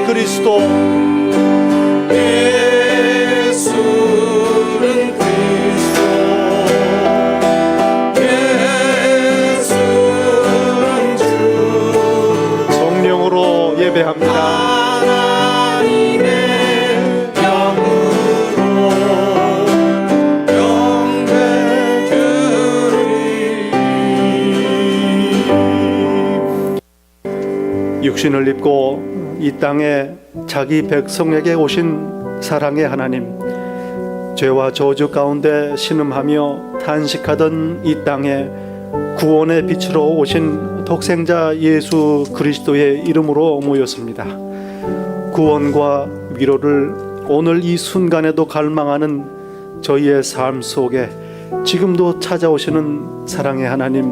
그리스도. 예수는 그리스도, 예수는 주. 성령으로 예배합니다. 하나님의 영으로 영광 주리. 육신을 입고 이 땅에 자기 백성에게 오신 사랑의 하나님, 죄와 저주 가운데 신음하며 탄식하던 이 땅에 구원의 빛으로 오신 독생자 예수 그리스도의 이름으로 모였습니다. 구원과 위로를 오늘 이 순간에도 갈망하는 저희의 삶 속에 지금도 찾아오시는 사랑의 하나님,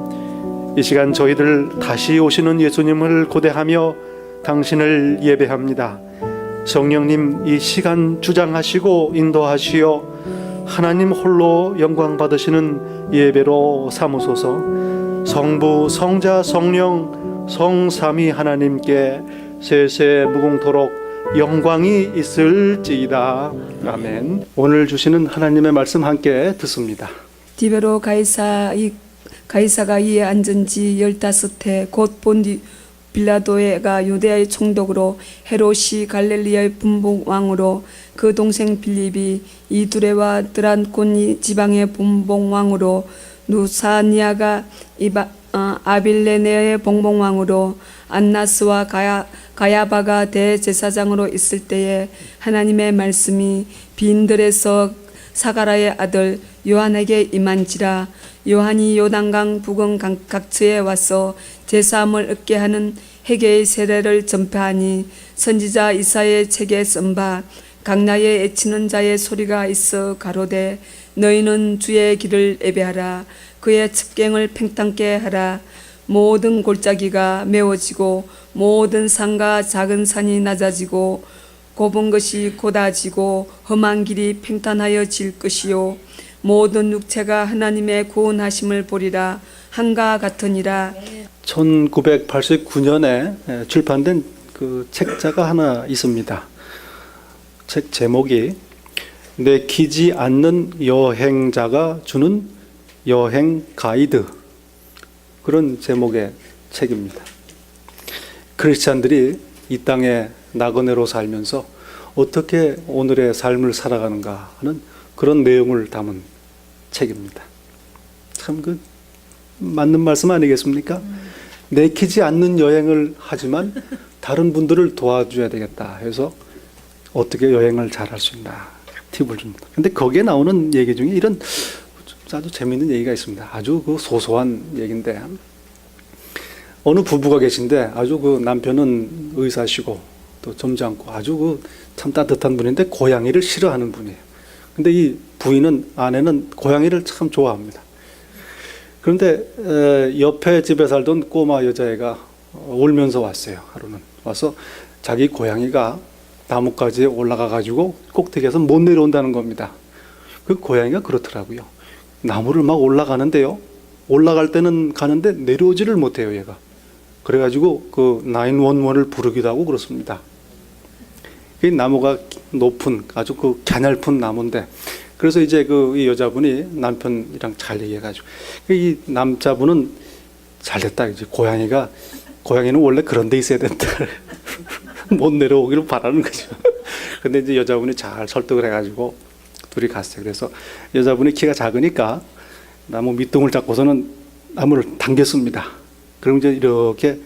이 시간 저희들 다시 오시는 예수님을 고대하며 당신을 예배합니다. 성령님, 이 시간 주장하시고 인도하시어 하나님 홀로 영광 받으시는 예배로 삼으소서. 성부, 성자, 성령, 성삼위 하나님께 세세 무궁토록 영광이 있을지이다. 아멘. 오늘 주시는 하나님의 말씀 함께 듣습니다. 디베로 가이사가 이에 앉은 지 15해 곧 본디 빌라도가 유대아의 총독으로 헤롯이 갈릴리아의 분봉왕으로 그 동생 빌립이 이두레와 드란콘이 지방의 분봉왕으로 누사니아가 아빌레네의 봉봉왕으로 안나스와 가야바가 대제사장으로 있을 때에 하나님의 말씀이 빈들에서 사가라의 아들 요한에게 임한지라. 요한이 요단강 부근 각처에 와서 제사함을 얻게 하는 회개의 세례를 전파하니 선지자 이사야의 책에 쓴 바 강나에 애치는 자의 소리가 있어 가로되 너희는 주의 길을 예배하라. 그의 첩경을 팽창케 하라. 모든 골짜기가 메워지고 모든 산과 작은 산이 낮아지고 좁은 것이 곧아지고 험한 길이 평탄하여질 것이요 모든 육체가 하나님의 구원하심을 보리라. 한가 같으니라. 1989년에 출판된 그 책자가 하나 있습니다. 책 제목이 내키지 않는 여행자가 주는 여행 가이드, 그런 제목의 책입니다. 크리스찬들이 이 땅에 나그네로 살면서 어떻게 오늘의 삶을 살아가는가 하는 그런 내용을 담은 책입니다. 참 그 맞는 말씀 아니겠습니까? 내키지 않는 여행을 하지만 다른 분들을 도와줘야 되겠다 해서 어떻게 여행을 잘할 수 있나 팁을 줍니다. 근데 거기에 나오는 얘기 중에 이런 아주 재미있는 얘기가 있습니다. 아주 그 소소한 얘기인데, 어느 부부가 계신데 아주 그 남편은 의사시고 또 점잖고 아주 그 참 따뜻한 분인데 고양이를 싫어하는 분이에요. 근데 이 부인은, 아내는 고양이를 참 좋아합니다. 그런데 옆에 집에 살던 꼬마 여자애가 울면서 왔어요. 하루는 와서 자기 고양이가 나뭇가지에 올라가 가지고 꼭대기에서 못 내려온다는 겁니다. 그 고양이가 그렇더라고요. 나무를 막 올라가는데요, 올라갈 때는 가는데 내려오지를 못해요, 얘가. 그래가지고 그 911을 부르기도 하고 그렇습니다. 이 나무가 높은 아주 그 가냘픈 나무인데, 그래서 이제 그 이 여자분이 남편이랑 잘 얘기해가지고, 이 남자분은 잘 됐다. 이제 고양이는 원래 그런 데 있어야 된다. 못 내려오기를 바라는 거죠. 근데 이제 여자분이 잘 설득을 해가지고 둘이 갔어요. 그래서 여자분이 키가 작으니까 나무 밑둥을 잡고서는 나무를 당겼습니다. 그럼 이제 이렇게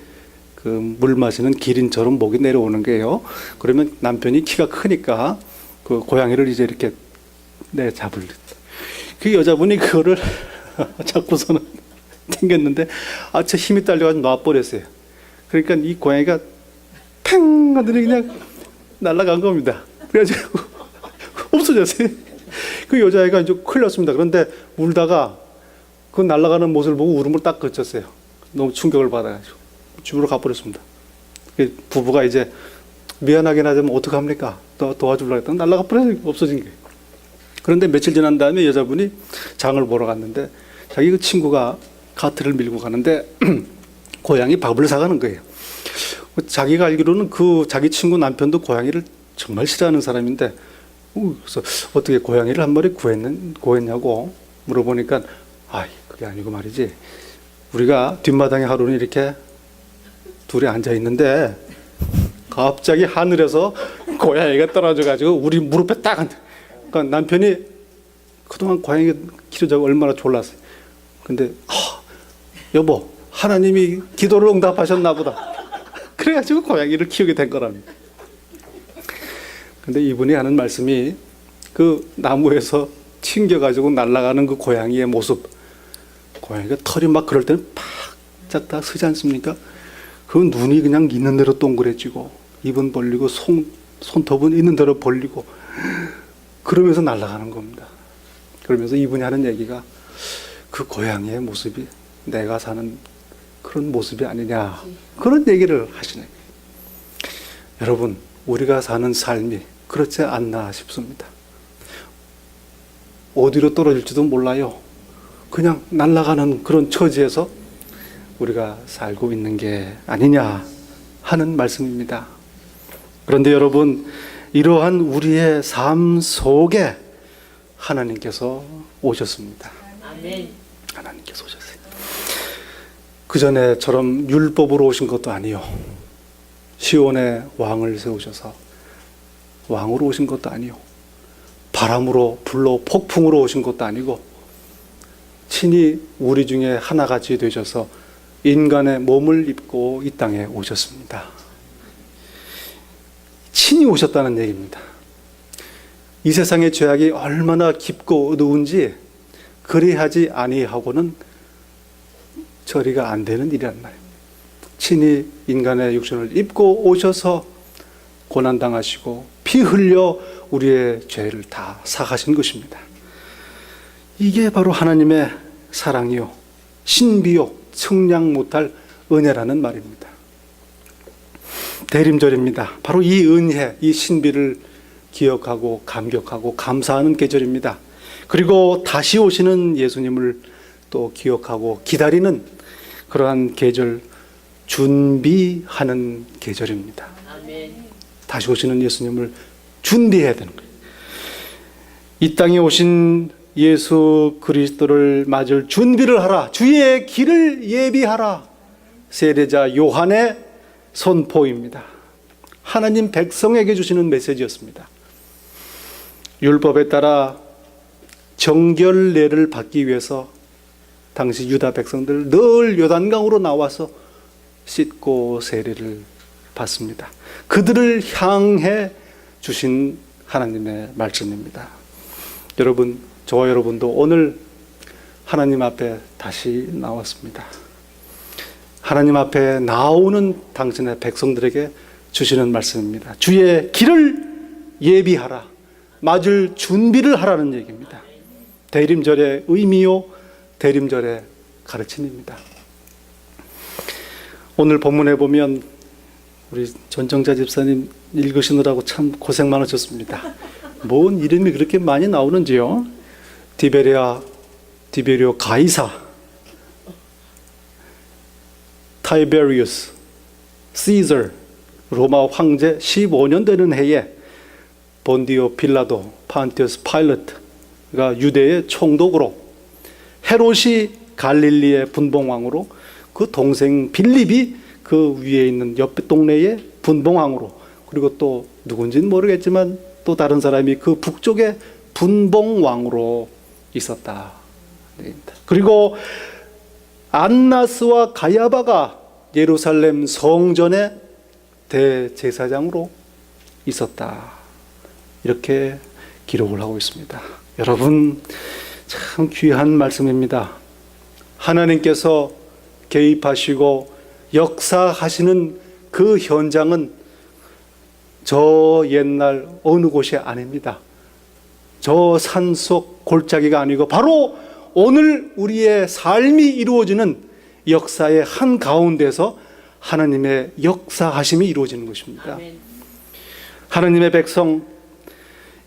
그 물 마시는 기린처럼 목이 내려오는 거예요. 그러면 남편이 키가 크니까 그 고양이를 이제 이렇게 잡을. 그 여자분이 그거를 잡고서는 당겼는데 제 힘이 딸려가지고 놔버렸어요. 그러니까 이 고양이가 팽 하더니 그냥 날아간 겁니다. 그래가지고 없어졌어요. 그 여자애가 이제 큰일 났습니다. 그런데 울다가 그 날아가는 모습을 보고 울음을 딱 그쳤어요. 너무 충격을 받아가지고 집으로 가버렸습니다. 부부가 이제 미안하긴 하지만 어떡합니까? 도와주려고 했더니 날아가 버려서 없어진 거예요. 그런데 며칠 지난 다음에 여자분이 장을 보러 갔는데 자기 그 친구가 카트를 밀고 가는데 고양이 밥을 사가는 거예요. 자기가 알기로는 그 자기 친구 남편도 고양이를 정말 싫어하는 사람인데, 그래서 어떻게 고양이를 한 마리 구했냐고 물어보니까, 그게 아니고 말이지, 우리가 뒷마당에 하루는 이렇게 둘이 앉아 있는데 갑자기 하늘에서 고양이가 떨어져가지고 우리 무릎에 딱 앉아. 그러니까 남편이 그동안 고양이 키우자고 얼마나 졸랐어요. 근데 여보, 하나님이 기도를 응답하셨나 보다. 그래가지고 고양이를 키우게 된 거랍니다. 근데 이분이 하는 말씀이 그 나무에서 튕겨가지고 날아가는 그 고양이의 모습, 고양이가 털이 막 그럴 때는 팍짝 다 서지 않습니까? 그 눈이 그냥 있는 대로 동그래지고 입은 벌리고 손톱은 있는 대로 벌리고 그러면서 날아가는 겁니다. 그러면서 이분이 하는 얘기가 그 고양이의 모습이 내가 사는 그런 모습이 아니냐, 그런 얘기를 하시네. 여러분, 우리가 사는 삶이 그렇지 않나 싶습니다. 어디로 떨어질지도 몰라요. 그냥 날아가는 그런 처지에서 우리가 살고 있는 게 아니냐 하는 말씀입니다. 그런데 여러분, 이러한 우리의 삶 속에 하나님께서 오셨습니다. 아멘. 하나님께서 오셨어요. 그 전에처럼 율법으로 오신 것도 아니요, 시온에 왕을 세우셔서 왕으로 오신 것도 아니요, 바람으로 불로 폭풍으로 오신 것도 아니고 친히 우리 중에 하나같이 되셔서 인간의 몸을 입고 이 땅에 오셨습니다. 친히 오셨다는 얘기입니다. 이 세상의 죄악이 얼마나 깊고 어두운지 그리하지 아니하고는 처리가 안 되는 일이란 말이에요. 친히 인간의 육신을 입고 오셔서 고난당하시고 피 흘려 우리의 죄를 다 사하신 것입니다. 이게 바로 하나님의 사랑이요, 신비요, 측량 못할 은혜라는 말입니다. 대림절입니다. 바로 이 은혜, 이 신비를 기억하고 감격하고 감사하는 계절입니다. 그리고 다시 오시는 예수님을 또 기억하고 기다리는 그러한 계절, 준비하는 계절입니다. 아멘. 다시 오시는 예수님을 준비해야 되는 거예요. 이 땅에 오신 예수 그리스도를 맞을 준비를 하라, 주의 길을 예비하라, 세례자 요한의 선포입니다. 하나님 백성에게 주시는 메시지였습니다. 율법에 따라 정결례를 받기 위해서 당시 유다 백성들 늘 요단강으로 나와서 씻고 세례를 받습니다. 그들을 향해 주신 하나님의 말씀입니다. 여러분, 저와 여러분도 오늘 하나님 앞에 다시 나왔습니다. 하나님 앞에 나오는 당신의 백성들에게 주시는 말씀입니다. 주의 길을 예비하라, 맞을 준비를 하라는 얘기입니다. 대림절의 의미요, 대림절의 가르침입니다. 오늘 본문에 보면 우리 전정자 집사님 읽으시느라고 참 고생 많으셨습니다. 뭔 이름이 그렇게 많이 나오는지요? 디베리오 가이사, 타이베리우스, 시저, 로마 황제 15년 되는 해에 본디오 빌라도, 판티우스 파일럿가 유대의 총독으로, 헤롯이 갈릴리의 분봉왕으로, 그 동생 빌립이 그 위에 있는 옆 동네의 분봉왕으로, 그리고 또 누군지는 모르겠지만 또 다른 사람이 그 북쪽의 분봉왕으로 있었다. 그리고 안나스와 가야바가 예루살렘 성전의 대제사장으로 있었다. 이렇게 기록을 하고 있습니다. 여러분, 참 귀한 말씀입니다. 하나님께서 개입하시고 역사하시는 그 현장은 저 옛날 어느 곳이 아닙니다. 저 산속 골짜기가 아니고 바로 오늘 우리의 삶이 이루어지는 역사의 한가운데서 하나님의 역사하심이 이루어지는 것입니다. 아멘. 하나님의 백성,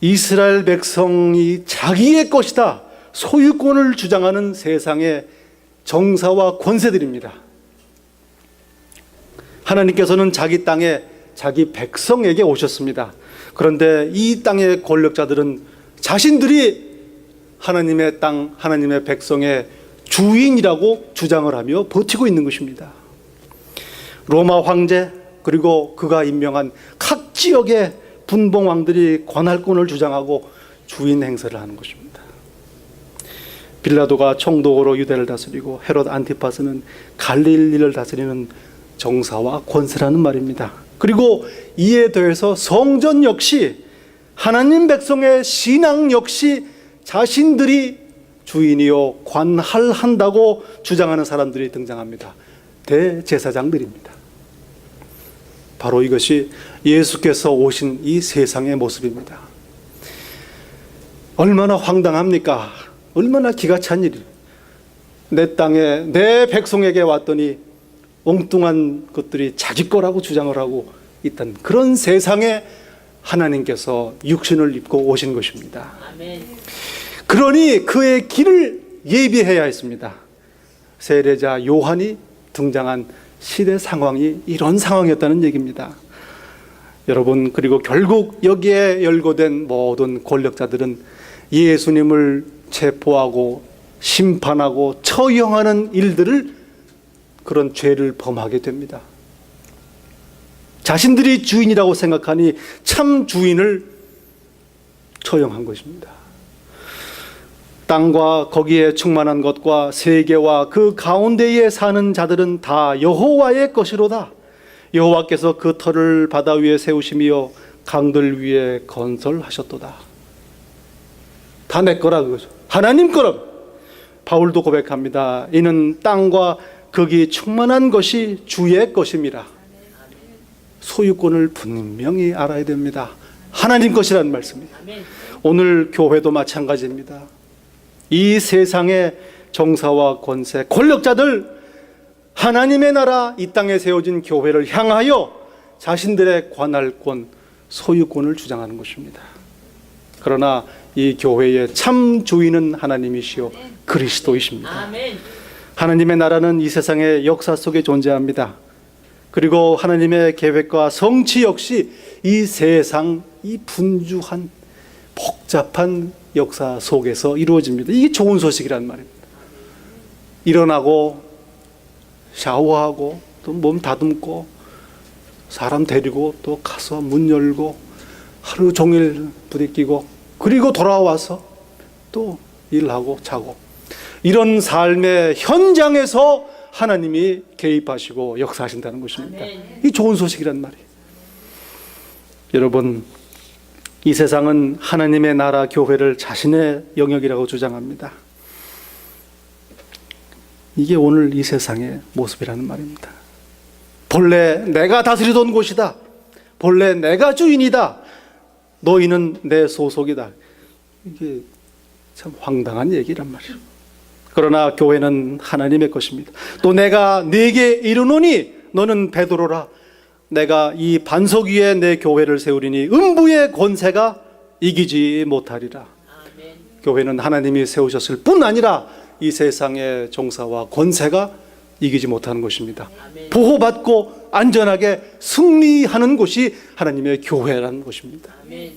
이스라엘 백성이 자기의 것이다, 소유권을 주장하는 세상의 정사와 권세들입니다. 하나님께서는 자기 땅에 자기 백성에게 오셨습니다. 그런데 이 땅의 권력자들은 자신들이 하나님의 땅, 하나님의 백성의 주인이라고 주장을 하며 버티고 있는 것입니다. 로마 황제 그리고 그가 임명한 각 지역의 분봉왕들이 관할권을 주장하고 주인 행세를 하는 것입니다. 빌라도가 총독으로 유대를 다스리고 헤롯 안티파스는 갈릴리를 다스리는 정사와 권세라는 말입니다. 그리고 이에 더해서 성전 역시 하나님 백성의 신앙 역시 자신들이 주인이요 관할한다고 주장하는 사람들이 등장합니다. 대제사장들입니다. 바로 이것이 예수께서 오신 이 세상의 모습입니다. 얼마나 황당합니까? 얼마나 기가 찬 일이에요. 내 땅에 내 백성에게 왔더니 엉뚱한 것들이 자기 거라고 주장을 하고 있던 그런 세상에 하나님께서 육신을 입고 오신 것입니다. 그러니 그의 길을 예비해야 했습니다. 세례자 요한이 등장한 시대 상황이 이런 상황이었다는 얘기입니다. 여러분, 그리고 결국 여기에 열거된 모든 권력자들은 예수님을 체포하고 심판하고 처형하는 일들을, 그런 죄를 범하게 됩니다. 자신들이 주인이라고 생각하니 참 주인을 처형한 것입니다. 땅과 거기에 충만한 것과 세계와 그 가운데에 사는 자들은 다 여호와의 것이로다. 여호와께서 그 터를 바다 위에 세우시며 강들 위에 건설하셨도다. 다 내 거라 그거죠. 하나님 거라. 바울도 고백합니다. 이는 땅과 거기 충만한 것이 주의 것임이라. 소유권을 분명히 알아야 됩니다. 하나님 것이라는 말씀이에요. 오늘 교회도 마찬가지입니다. 이 세상의 정사와 권세, 권력자들, 하나님의 나라, 이 땅에 세워진 교회를 향하여 자신들의 관할권, 소유권을 주장하는 것입니다. 그러나 이 교회의 참 주인은 하나님이시요 그리스도이십니다. 하나님의 나라는 이 세상의 역사 속에 존재합니다. 그리고 하나님의 계획과 성취 역시 이 세상, 이 분주한 복잡한 역사 속에서 이루어집니다. 이게 좋은 소식이란 말입니다. 일어나고 샤워하고 또 몸 다듬고 사람 데리고 또 가서 문 열고 하루 종일 부대끼고 그리고 돌아와서 또 일하고 자고, 이런 삶의 현장에서 하나님이 개입하시고 역사하신다는 것입니다. 이 좋은 소식이란 말이에요. 여러분, 이 세상은 하나님의 나라 교회를 자신의 영역이라고 주장합니다. 이게 오늘 이 세상의 모습이라는 말입니다. 본래 내가 다스리던 곳이다. 본래 내가 주인이다. 너희는 내 소속이다. 이게 참 황당한 얘기란 말이에요. 그러나 교회는 하나님의 것입니다. 또 내가 네게 이르노니 너는 베드로라. 내가 이 반석 위에 내 교회를 세우리니 음부의 권세가 이기지 못하리라. 아멘. 교회는 하나님이 세우셨을 뿐 아니라 이 세상의 정사와 권세가 이기지 못하는 것입니다. 아멘. 보호받고 안전하게 승리하는 곳이 하나님의 교회라는 것입니다. 아멘.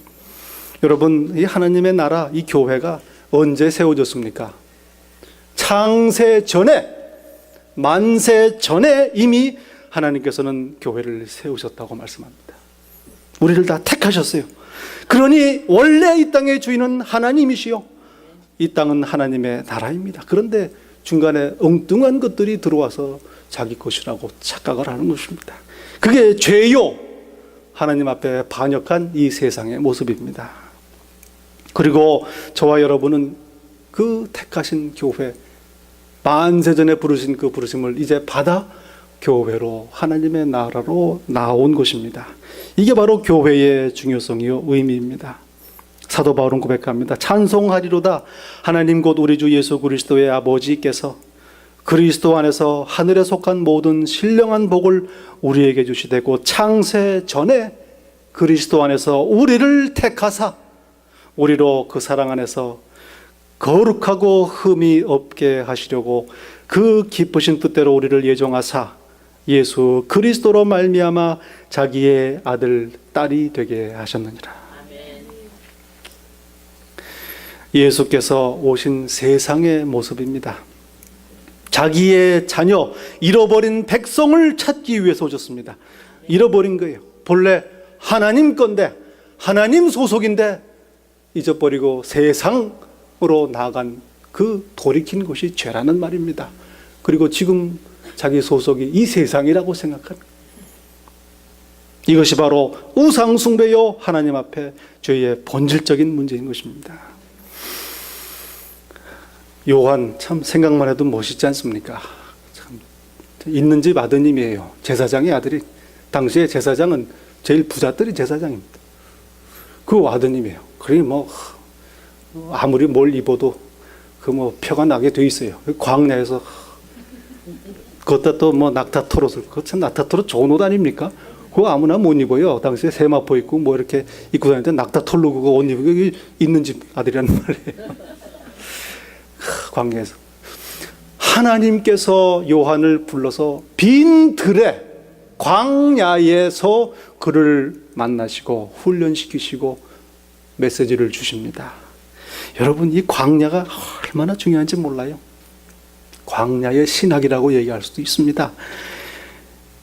여러분, 이 하나님의 나라, 이 교회가 언제 세워졌습니까? 창세 전에, 만세 전에 이미 하나님께서는 교회를 세우셨다고 말씀합니다. 우리를 다 택하셨어요. 그러니 원래 이 땅의 주인은 하나님이시요, 이 땅은 하나님의 나라입니다. 그런데 중간에 엉뚱한 것들이 들어와서 자기 것이라고 착각을 하는 것입니다. 그게 죄요, 하나님 앞에 반역한 이 세상의 모습입니다. 그리고 저와 여러분은 그 택하신 교회, 만세전에 부르신 그 부르심을 이제 받아 교회로, 하나님의 나라로 나온 것입니다. 이게 바로 교회의 중요성이요 의미입니다. 사도 바울은 고백합니다. 찬송하리로다. 하나님 곧 우리 주 예수 그리스도의 아버지께서 그리스도 안에서 하늘에 속한 모든 신령한 복을 우리에게 주시되고 창세 전에 그리스도 안에서 우리를 택하사 우리로 그 사랑 안에서 거룩하고 흠이 없게 하시려고 그 기쁘신 뜻대로 우리를 예정하사 예수 그리스도로 말미암아 자기의 아들 딸이 되게 하셨느니라. 예수께서 오신 세상의 모습입니다. 자기의 자녀, 잃어버린 백성을 찾기 위해서 오셨습니다. 잃어버린 거예요. 본래 하나님 건데, 하나님 소속인데 잊어버리고 세상으로 나아간 그 돌이킨 것이 죄라는 말입니다. 그리고 지금 자기 소속이 이 세상이라고 생각하는, 이것이 바로 우상숭배요 하나님 앞에 죄의 본질적인 문제인 것입니다. 요한 참 생각만 해도 멋있지 않습니까? 참 있는 집 아드님이에요. 제사장의 아들이. 당시에 제사장은 제일 부자들이 제사장입니다. 그 아드님이에요. 그러니 뭐 아무리 뭘 입어도 그 뭐 표가 나게 돼 있어요. 광야에서 그것다 또 뭐 낙타토롯을, 그거 참 낙타토롯 좋은 옷 아닙니까? 그거 아무나 못 입어요. 당시에 세마포 입고 뭐 이렇게 입고 다니는데 낙타토로 그거 옷 입고 있는 집 아들이라는 말이에요. 광야에서 하나님께서 요한을 불러서 빈 들에 광야에서 그를 만나시고 훈련시키시고 메시지를 주십니다. 여러분, 이 광야가 얼마나 중요한지 몰라요? 광야의 신학이라고 얘기할 수도 있습니다.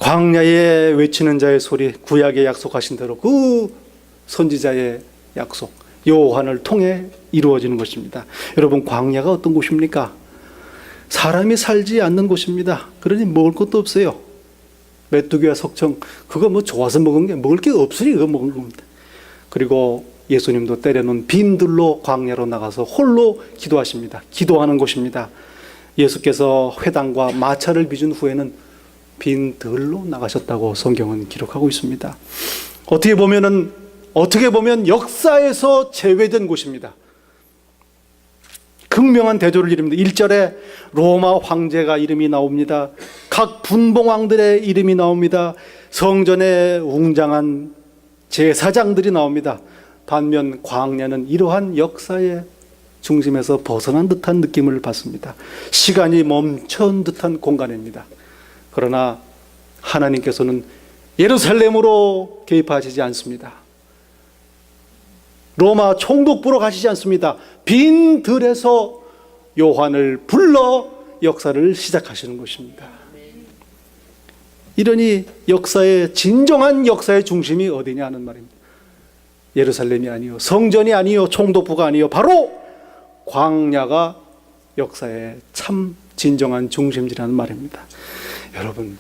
광야에 외치는 자의 소리, 구약에 약속하신 대로 그 선지자의 약속, 요한을 통해 이루어지는 것입니다. 여러분, 광야가 어떤 곳입니까? 사람이 살지 않는 곳입니다. 그러니 먹을 것도 없어요. 메뚜기와 석청, 그거 뭐 좋아서 먹은 게, 먹을 게 없으니 그거 먹은 겁니다. 그리고 예수님도 때려놓은 빈들로 광야로 나가서 홀로 기도하십니다. 기도하는 곳입니다. 예수께서 회당과 마차를 빚은 후에는 빈들로 나가셨다고 성경은 기록하고 있습니다. 어떻게 보면 역사에서 제외된 곳입니다. 극명한 대조를 이룹니다. 1절에 로마 황제가 이름이 나옵니다. 각 분봉왕들의 이름이 나옵니다. 성전에 웅장한 제사장들이 나옵니다. 반면 광야는 이러한 역사의 중심에서 벗어난 듯한 느낌을 받습니다. 시간이 멈춘 듯한 공간입니다. 그러나 하나님께서는 예루살렘으로 개입하시지 않습니다. 로마 총독부로 가시지 않습니다. 빈 들에서 요한을 불러 역사를 시작하시는 것입니다. 이러니 진정한 역사의 중심이 어디냐 하는 말입니다. 예루살렘이 아니요, 성전이 아니요, 총독부가 아니요, 바로 광야가 역사의 참 진정한 중심지라는 말입니다. 여러분,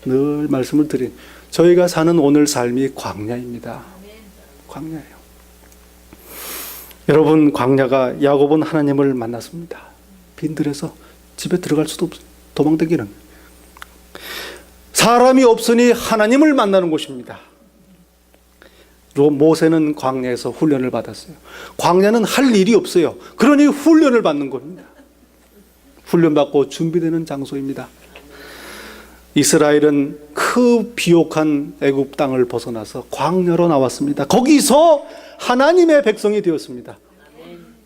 늘 말씀을 드린, 저희가 사는 오늘 삶이 광야입니다. 광야예요. 여러분, 광야가 야곱은 하나님을 만났습니다. 빈들에서 집에 들어갈 수도 없어요. 도망다니는. 사람이 없으니 하나님을 만나는 곳입니다. 모세는 광야에서 훈련을 받았어요. 광야는 할 일이 없어요. 그러니 훈련을 받는 겁니다. 훈련받고 준비되는 장소입니다. 이스라엘은 그 비옥한 애굽 땅을 벗어나서 광야로 나왔습니다. 거기서 하나님의 백성이 되었습니다.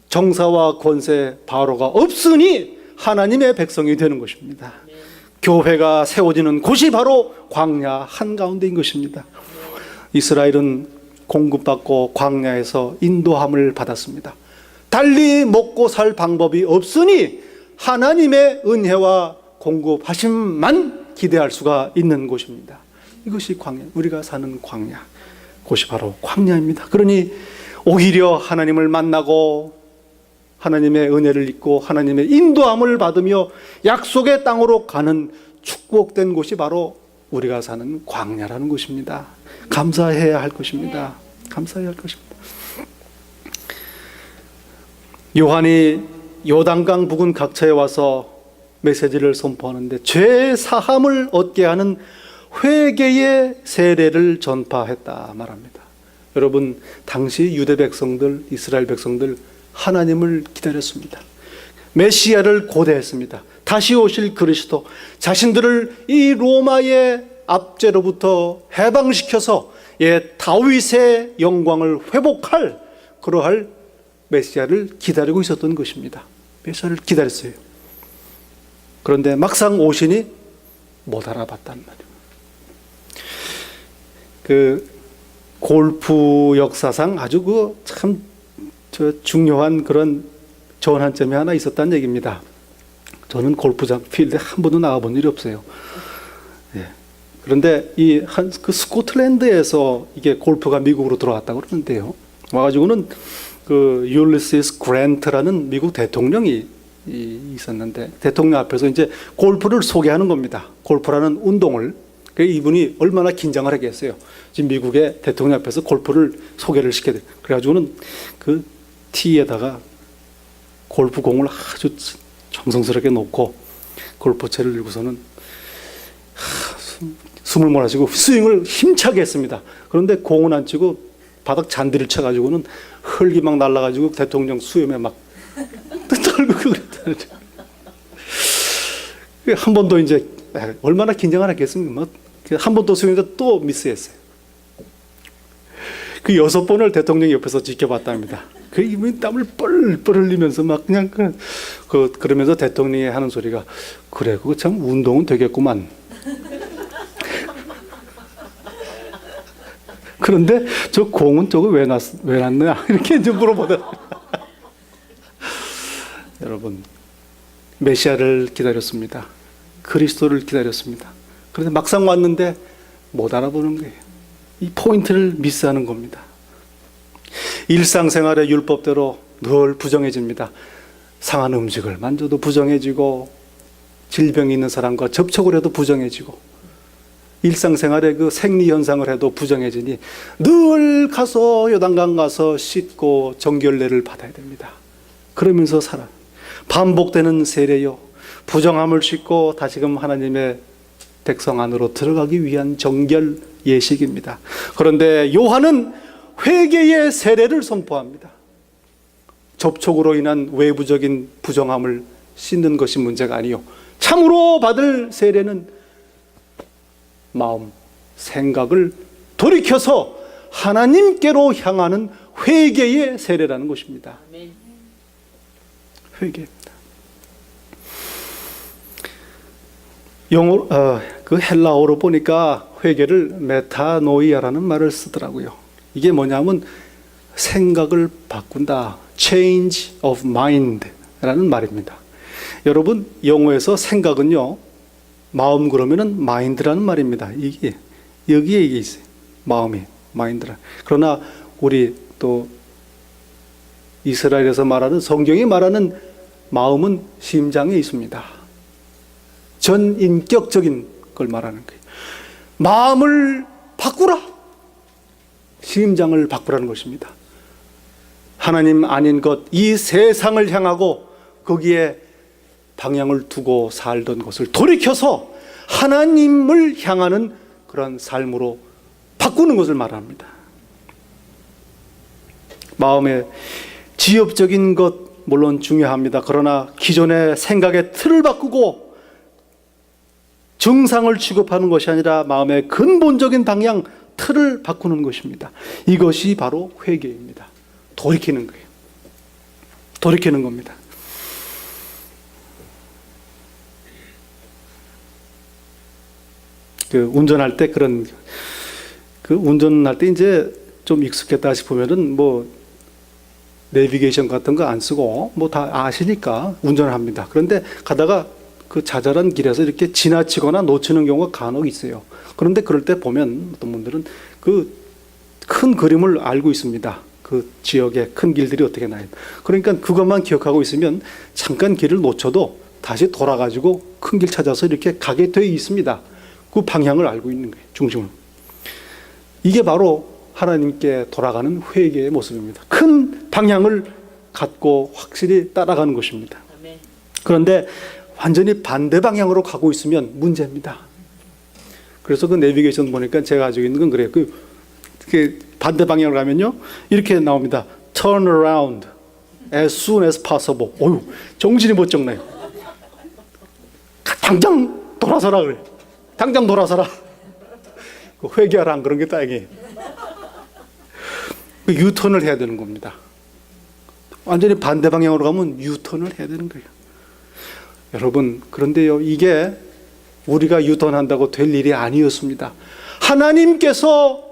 정사와 권세 바로가 없으니 하나님의 백성이 되는 것입니다. 교회가 세워지는 곳이 바로 광야 한가운데인 것입니다. 이스라엘은 공급받고 광야에서 인도함을 받았습니다. 달리 먹고 살 방법이 없으니 하나님의 은혜와 공급하심만 기대할 수가 있는 곳입니다. 이것이 광야, 우리가 사는 광야, 곳이 바로 광야입니다. 그러니 오히려 하나님을 만나고 하나님의 은혜를 입고 하나님의 인도함을 받으며 약속의 땅으로 가는 축복된 곳이 바로 우리가 사는 광야라는 것입니다. 감사해야 할 것입니다. 감사해야 할 것입니다. 요한이 요단강 부근 각처에 와서 메시지를 선포하는데 죄 사함을 얻게 하는 회개의 세례를 전파했다 말합니다. 여러분, 당시 유대 백성들, 이스라엘 백성들 하나님을 기다렸습니다. 메시아를 고대했습니다. 다시 오실 그리스도, 자신들을 이 로마의 압제로부터 해방시켜서 다윗의 영광을 회복할 그러할 메시아를 기다리고 있었던 것입니다. 메시아를 기다렸어요. 그런데 막상 오시니 못 알아봤단 말이에요. 그 골프 역사상 아주 참 중요한 그런 전환점이 하나 있었다는 얘기입니다. 저는 골프장 필드에 한 번도 나가본 일이 없어요. 예. 그런데 그 스코틀랜드에서 이게 골프가 미국으로 들어왔다고 그러는데요. 와가지고는 그 율리시스 그랜트라는 미국 대통령이 있었는데 대통령 앞에서 이제 골프를 소개하는 겁니다. 골프라는 운동을. 이분이 얼마나 긴장을 하겠어요. 지금 미국의 대통령 앞에서 골프를 소개를 시켜야 돼요. 그래가지고는 그 티에다가 골프 공을 아주 정성스럽게 놓고 골프채를 들고서는 숨을 몰아쉬고 스윙을 힘차게 했습니다. 그런데 공은 안 치고 바닥 잔디를 쳐가지고는 흙이 막 날아가지고 대통령 수염에 막 떨고 그랬다는. 한 번 더 이제 얼마나 긴장을 했겠습니까? 한 번 더 스윙해서 또 미스했어요. 그 6번을 대통령이 옆에서 지켜봤답니다. 그 이분이 땀을 뻘뻘 흘리면서 막 그냥 그러면서 대통령이 하는 소리가 그래 그거 참 운동은 되겠구만. 그런데 저 공은 저거 왜 놨냐 이렇게 이제 물어보더라고요. 여러분 메시아를 기다렸습니다. 그리스도를 기다렸습니다. 그런데 막상 왔는데 못 알아보는 거예요. 이 포인트를 미스하는 겁니다. 일상생활의 율법대로 늘 부정해집니다. 상한 음식을 만져도 부정해지고 질병이 있는 사람과 접촉을 해도 부정해지고 일상생활의 그 생리현상을 해도 부정해지니 늘 가서 요단강 가서 씻고 정결례를 받아야 됩니다. 그러면서 살아. 반복되는 세례요. 부정함을 씻고 다시금 하나님의 백성 안으로 들어가기 위한 정결 예식입니다. 그런데 요한은 회개의 세례를 선포합니다. 접촉으로 인한 외부적인 부정함을 씻는 것이 문제가 아니요. 참으로 받을 세례는 마음, 생각을 돌이켜서 하나님께로 향하는 회개의 세례라는 것입니다. 회개입니다. 그 헬라어로 보니까 회개를 메타노이아라는 말을 쓰더라고요. 이게 뭐냐면 생각을 바꾼다. Change of mind라는 말입니다. 여러분 영어에서 생각은요. 마음 그러면은 mind라는 말입니다. 이게 여기에 이게 있어요. 마음이 mind라. 그러나 우리 또 이스라엘에서 말하는 성경이 말하는 마음은 심장에 있습니다. 전인격적인 걸 말하는 거예요. 마음을 바꾸라. 심장을 바꾸라는 것입니다. 하나님 아닌 것, 이 세상을 향하고 거기에 방향을 두고 살던 것을 돌이켜서 하나님을 향하는 그런 삶으로 바꾸는 것을 말합니다. 마음의 지엽적인 것 물론 중요합니다. 그러나 기존의 생각의 틀을 바꾸고 정상을 취급하는 것이 아니라 마음의 근본적인 방향, 틀을 바꾸는 것입니다. 이것이 바로 회개입니다. 돌이키는 거예요. 돌이키는 겁니다. 운전할 때 운전할 때 이제 좀 익숙했다 싶으면은 내비게이션 같은 거 안 쓰고 다 아시니까 운전을 합니다. 그런데 가다가 그 자잘한 길에서 이렇게 지나치거나 놓치는 경우가 간혹 있어요. 그런데 그럴 때 보면 어떤 분들은 그 큰 그림을 알고 있습니다. 그 지역에 큰 길들이 어떻게 나요. 그러니까 그것만 기억하고 있으면 잠깐 길을 놓쳐도 다시 돌아가지고 큰 길 찾아서 이렇게 가게 되어 있습니다. 그 방향을 알고 있는 거예요. 중심을. 이게 바로 하나님께 돌아가는 회개의 모습입니다. 큰 방향을 갖고 확실히 따라가는 것입니다. 그런데 완전히 반대 방향으로 가고 있으면 문제입니다. 그래서 그 내비게이션 보니까 제가 가지고 있는 건 그래요. 그 반대 방향으로 가면요. 이렇게 나옵니다. Turn around as soon as possible. 어휴, 정신이 못 적나요. 당장 돌아서라 그래. 당장 돌아서라. 회개하라 안 그런 게 다행이에요. 유턴을 해야 되는 겁니다. 완전히 반대 방향으로 가면 유턴을 해야 되는 거예요. 여러분, 그런데요, 이게 우리가 유턴한다고 될 일이 아니었습니다. 하나님께서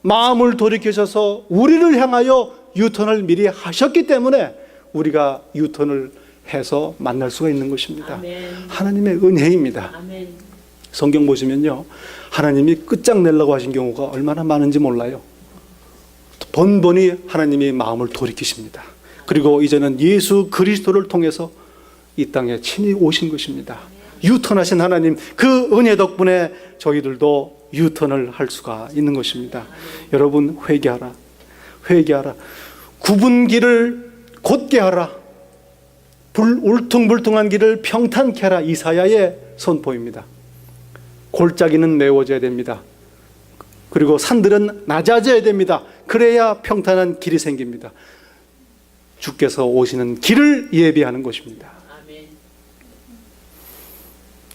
마음을 돌이키셔서 우리를 향하여 유턴을 미리 하셨기 때문에 우리가 유턴을 해서 만날 수가 있는 것입니다. 아멘. 하나님의 은혜입니다. 아멘. 성경 보시면요, 하나님이 끝장내려고 하신 경우가 얼마나 많은지 몰라요. 번번이 하나님이 마음을 돌이키십니다. 그리고 이제는 예수 그리스도를 통해서 이 땅에 친히 오신 것입니다. 유턴하신 하나님, 그 은혜 덕분에 저희들도 유턴을 할 수가 있는 것입니다. 여러분, 회개하라. 회개하라. 굽은 길을 곧게 하라. 울퉁불퉁한 길을 평탄케 하라. 이사야의 선포입니다. 골짜기는 메워져야 됩니다. 그리고 산들은 낮아져야 됩니다. 그래야 평탄한 길이 생깁니다. 주께서 오시는 길을 예비하는 것입니다. 아멘.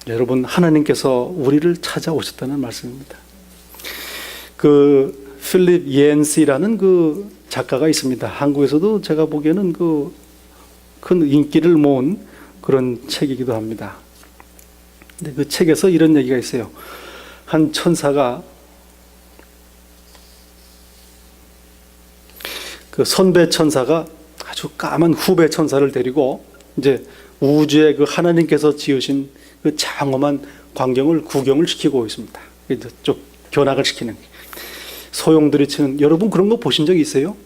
여러분, 하나님께서 우리를 찾아오셨다는 말씀입니다. 그 필립 옌시라는 그 작가가 있습니다. 한국에서도 제가 보기에는 그 큰 인기를 모은 그런 책이기도 합니다. 근데 그 책에서 이런 얘기가 있어요. 한 천사가 그 선배 천사가 아주 까만 후배 천사를 데리고 이제 우주의 그 하나님께서 지으신 그 장엄한 광경을 구경을 시키고 있습니다. 좀 견학을 시키는 소용돌이 치는, 여러분 그런 거 보신 적 있어요?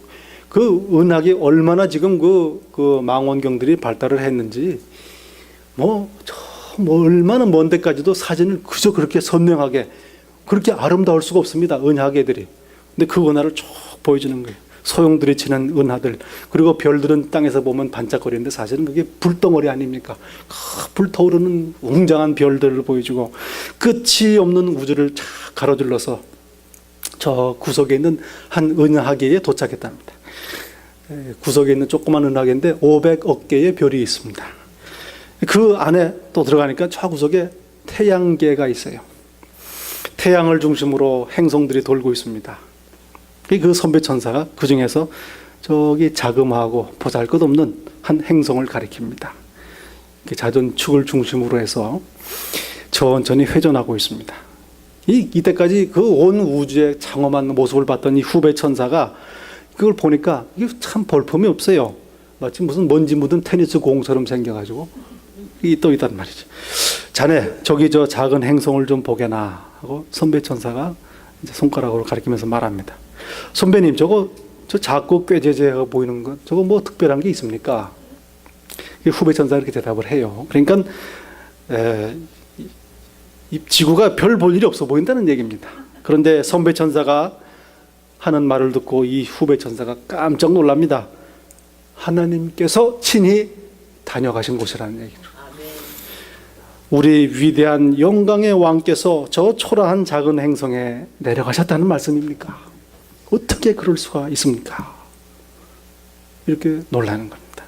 그 은하계 얼마나 지금 그 망원경들이 발달을 했는지 얼마나 먼 데까지도 사진을 그저 그렇게 선명하게 그렇게 아름다울 수가 없습니다. 은하계들이. 근데 그 은하를 쭉 보여주는 거예요. 소용돌이 치는 은하들, 그리고 별들은 땅에서 보면 반짝거리는데 사실은 그게 불덩어리 아닙니까? 불타오르는 웅장한 별들을 보여주고 끝이 없는 우주를 쫙 가로질러서 저 구석에 있는 한 은하계에 도착했답니다. 구석에 있는 조그만 은하계인데 500억 개의 별이 있습니다. 그 안에 또 들어가니까 저 구석에 태양계가 있어요. 태양을 중심으로 행성들이 돌고 있습니다. 그 선배 천사가 그 중에서 저기 자그마하고 보잘것없는 한 행성을 가리킵니다. 자전축을 중심으로 해서 천천히 회전하고 있습니다. 이때까지 그 온 우주의 장엄한 모습을 봤던 이 후배 천사가 그걸 보니까 이게 참 볼품이 없어요. 마치 무슨 먼지 묻은 테니스 공처럼 생겨가지고 또 있단 말이지. 자네 저기 저 작은 행성을 좀 보게나 하고 선배 천사가 이제 손가락으로 가리키면서 말합니다. 선배님, 저 작고 꾀재재하고 보이는 것, 저거 뭐 특별한 게 있습니까? 후배 천사가 이렇게 대답을 해요. 그러니까 이 지구가 별 볼 일이 없어 보인다는 얘기입니다. 그런데 선배 천사가 하는 말을 듣고 이 후배 천사가 깜짝 놀랍니다. 하나님께서 친히 다녀가신 곳이라는 얘기죠. 우리 위대한 영광의 왕께서 저 초라한 작은 행성에 내려가셨다는 말씀입니까? 어떻게 그럴 수가 있습니까? 이렇게 놀라는 겁니다.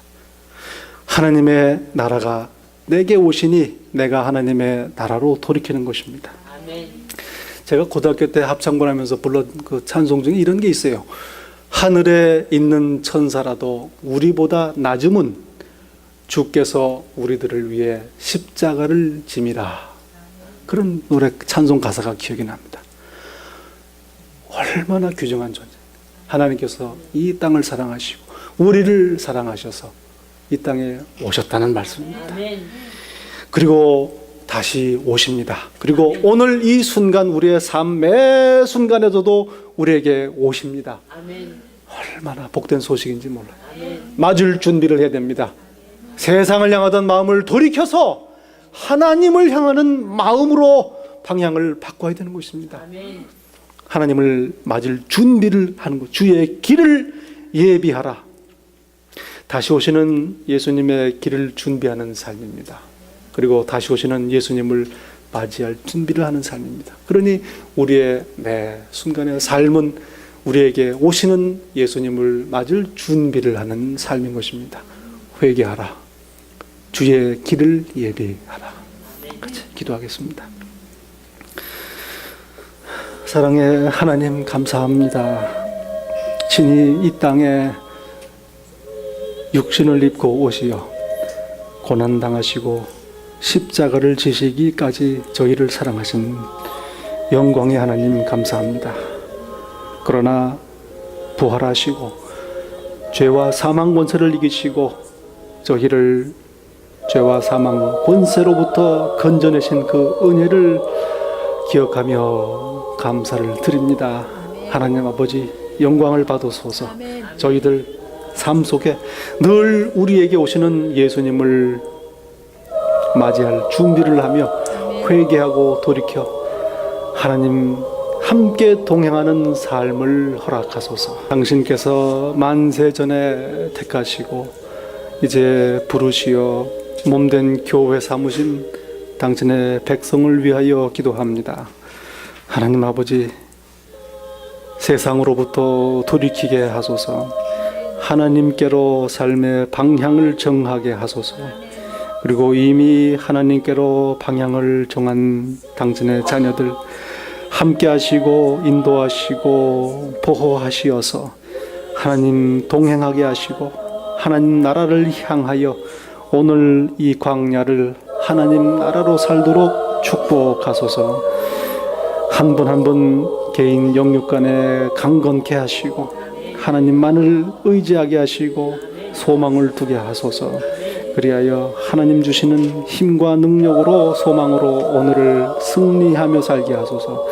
하나님의 나라가 내게 오시니 내가 하나님의 나라로 돌이키는 것입니다. 아멘. 제가 고등학교 때 합창부하면서 불렀 그 찬송 중에 이런 게 있어요. 하늘에 있는 천사라도 우리보다 낮음은 주께서 우리들을 위해 십자가를 짐이라. 그런 노래 찬송 가사가 기억이 납니다. 얼마나 귀중한 존재. 하나님께서 이 땅을 사랑하시고 우리를 사랑하셔서 이 땅에 오셨다는 말씀입니다. 아멘. 그리고 다시 오십니다. 그리고 오늘 이 순간 우리의 삶 매 순간에서도 우리에게 오십니다. 아멘. 얼마나 복된 소식인지 몰라요. 아멘. 맞을 준비를 해야 됩니다. 세상을 향하던 마음을 돌이켜서 하나님을 향하는 마음으로 방향을 바꿔야 되는 것입니다. 아멘. 하나님을 맞을 준비를 하는 것, 주의 길을 예비하라. 다시 오시는 예수님의 길을 준비하는 삶입니다. 그리고 다시 오시는 예수님을 맞이할 준비를 하는 삶입니다. 그러니 우리의 매 순간의 삶은 우리에게 오시는 예수님을 맞을 준비를 하는 삶인 것입니다. 회개하라. 주의 길을 예비하라. 같이 기도하겠습니다. 사랑의 하나님, 감사합니다. 친히 이 땅에 육신을 입고 오시어 고난당하시고 십자가를 지시기까지 저희를 사랑하신 영광의 하나님 감사합니다. 그러나 부활하시고 죄와 사망 권세를 이기시고 저희를 죄와 사망 권세로부터 건져내신 그 은혜를 기억하며 감사를 드립니다. 하나님 아버지 영광을 받으소서. 저희들 삶 속에 늘 우리에게 오시는 예수님을 맞이할 준비를 하며 회개하고 돌이켜 하나님 함께 동행하는 삶을 허락하소서. 당신께서 만세 전에 택하시고 이제 부르시어 몸된 교회 삼으신 당신의 백성을 위하여 기도합니다. 하나님 아버지 세상으로부터 돌이키게 하소서. 하나님께로 삶의 방향을 정하게 하소서. 그리고 이미 하나님께로 방향을 정한 당신의 자녀들 함께 하시고 인도하시고 보호하시어서 하나님 동행하게 하시고 하나님 나라를 향하여 오늘 이 광야를 하나님 나라로 살도록 축복하소서. 한 분 한 분 개인 영육 간에 강건케 하시고 하나님만을 의지하게 하시고 소망을 두게 하소서. 그리하여 하나님 주시는 힘과 능력으로 소망으로 오늘을 승리하며 살게 하소서.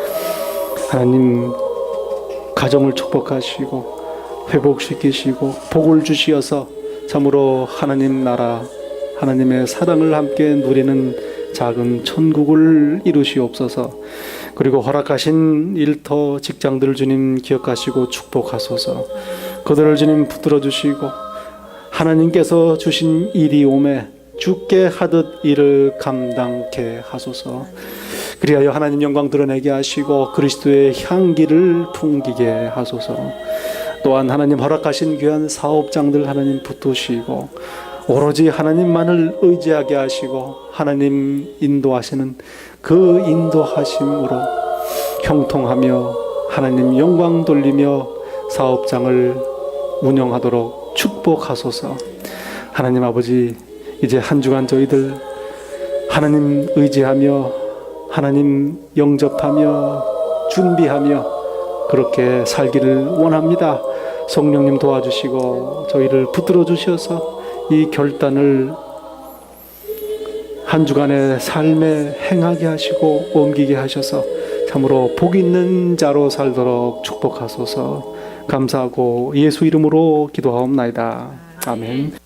하나님 가정을 축복하시고 회복시키시고 복을 주시어서 참으로 하나님 나라 하나님의 사랑을 함께 누리는 작은 천국을 이루시옵소서. 그리고 허락하신 일터 직장들을 주님 기억하시고 축복하소서. 그들을 주님 붙들어 주시고 하나님께서 주신 일이 오매 주께 하듯 일을 감당케 하소서. 그리하여 하나님 영광 드러내게 하시고 그리스도의 향기를 풍기게 하소서. 또한 하나님 허락하신 귀한 사업장들 하나님 붙드시고 오로지 하나님만을 의지하게 하시고 하나님 인도하시는 그 인도하심으로 형통하며 하나님 영광 돌리며 사업장을 운영하도록 축복하소서. 하나님 아버지 이제 한 주간 저희들 하나님 의지하며 하나님 영접하며 준비하며 그렇게 살기를 원합니다. 성령님 도와주시고 저희를 붙들어 주셔서 이 결단을 한 주간의 삶에 행하게 하시고 옮기게 하셔서 참으로 복 있는 자로 살도록 축복하소서. 감사하고 예수 이름으로 기도하옵나이다. 아멘.